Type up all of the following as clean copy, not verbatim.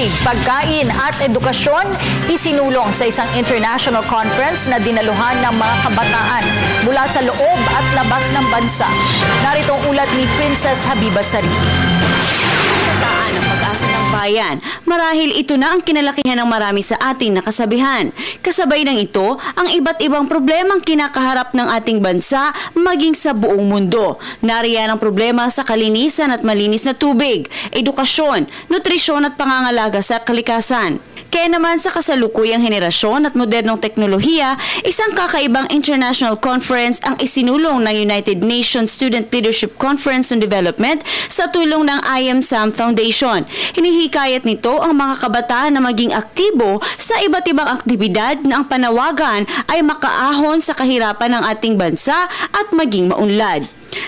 tubig, pagkain at edukasyon isinulong sa isang international conference na dinaluhan ng mga kabataan mula sa loob at labas ng bansa. Narito ang ulat ni Princess Habiba Sari. Kabataan ang pag-asa ng bayan. Marahil ito na ang kinalakihan ng marami sa ating nakasabihan. Kasabay ng ito, ang iba't ibang problemang kinakaharap ng ating bansa maging sa buong mundo. Nariyan ang problema sa kalinisan at malinis na tubig, edukasyon, nutrisyon at pangangalaga sa kalikasan. Kaya naman sa kasalukuyang henerasyon at modernong teknolohiya, isang kakaibang international conference ang isinulong ng United Nations Student Leadership Conference on Development sa tulong ng I Am Sam Foundation. Hinihikayat nito ang mga kabataan na maging aktibo sa iba't ibang aktibidad na ang panawagan ay makaahon sa kahirapan ng ating bansa at maging maunlad.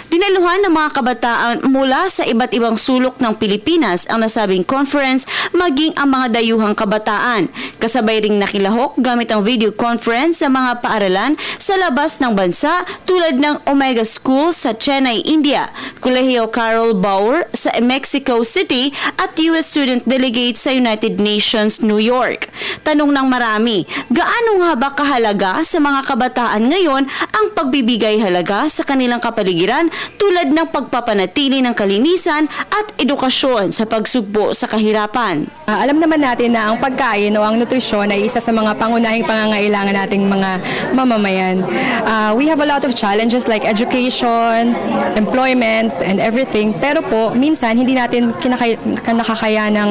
Dinaluhan ng mga kabataan mula sa iba't ibang sulok ng Pilipinas ang nasabing conference maging ang mga dayuhang kabataan. Kasabay ring nakilahok gamit ang video conference sa mga paaralan sa labas ng bansa tulad ng Omega School sa Chennai, India, Colegio Carol Bauer sa Mexico City at US Student Delegate sa United Nations, New York. Tanong ng marami, gaano nga ba kahalaga sa mga kabataan ngayon ang pagbibigay halaga sa kanilang kapaligiran tulad ng pagpapanatili ng kalinisan at edukasyon sa pagsugpo sa kahirapan? Alam naman natin na ang pagkain o ang nutrisyon ay isa sa mga pangunahing pangangailangan nating mga mamamayan. We have a lot of challenges like education, employment, and everything. Pero po, minsan hindi natin nakakaya ng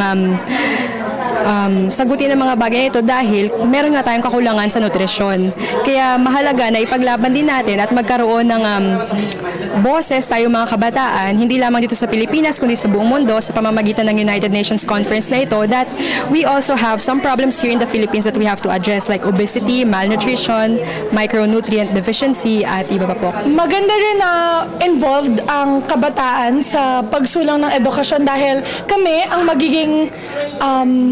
sagutin ang mga bagay ito dahil meron nga tayong kakulangan sa nutrisyon. Kaya mahalaga na ipaglaban din natin at magkaroon ng boses tayo mga kabataan, hindi lamang dito sa Pilipinas kundi sa buong mundo sa pamamagitan ng United Nations Conference na ito, that we also have some problems here in the Philippines that we have to address like obesity, malnutrition, micronutrient deficiency at iba pa po. Maganda rin na involved ang kabataan sa pagsulang ng edukasyon dahil kami ang magiging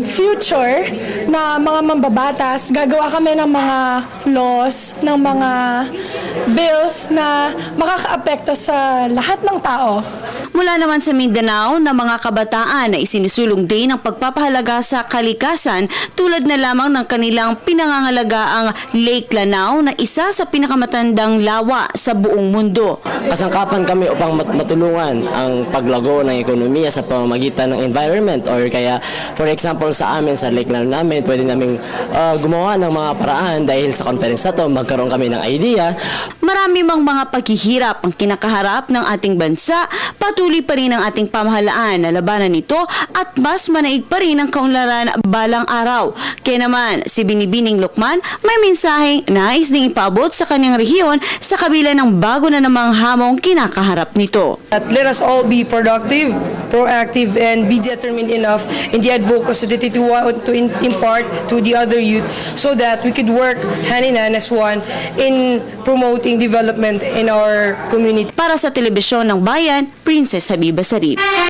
future na mga mambabatas. Gagawa kami ng mga laws, ng mga bills na makakaapekto sa lahat ng tao. Mula naman sa Mindanao na mga kabataan na isinusulong din ang pagpapahalaga sa kalikasan tulad na lamang ng kanilang pinangangalagaang Lake Lanao na isa sa pinakamatandang lawa sa buong mundo. Kasangkapan kami upang matulungan ang paglago ng ekonomiya sa pamamagitan ng environment or kaya for example sa amin sa Lake Lanao namin pwede naming gumawa ng mga paraan dahil sa conference na to magkaroon kami ng idea. Marami mang mga paghihirap ang kinakaharap ng ating bansa, patuloy pa rin ang ating pamahalaan na labanan nito at mas manaig pa rin ang kaunlaran balang araw. Kaya naman, si Binibining Lucman may mensaheng nais ding ipaabot sa kanyang rehiyon sa kabila ng bago na namang hamong kinakaharap nito. Let us all be productive, proactive, and be determined enough in the advocacy to impart to the other youth so that we could work hand in hand as one in promoting development in our community. Para sa Telebisyon ng Bayan, Princess Habiba Sari.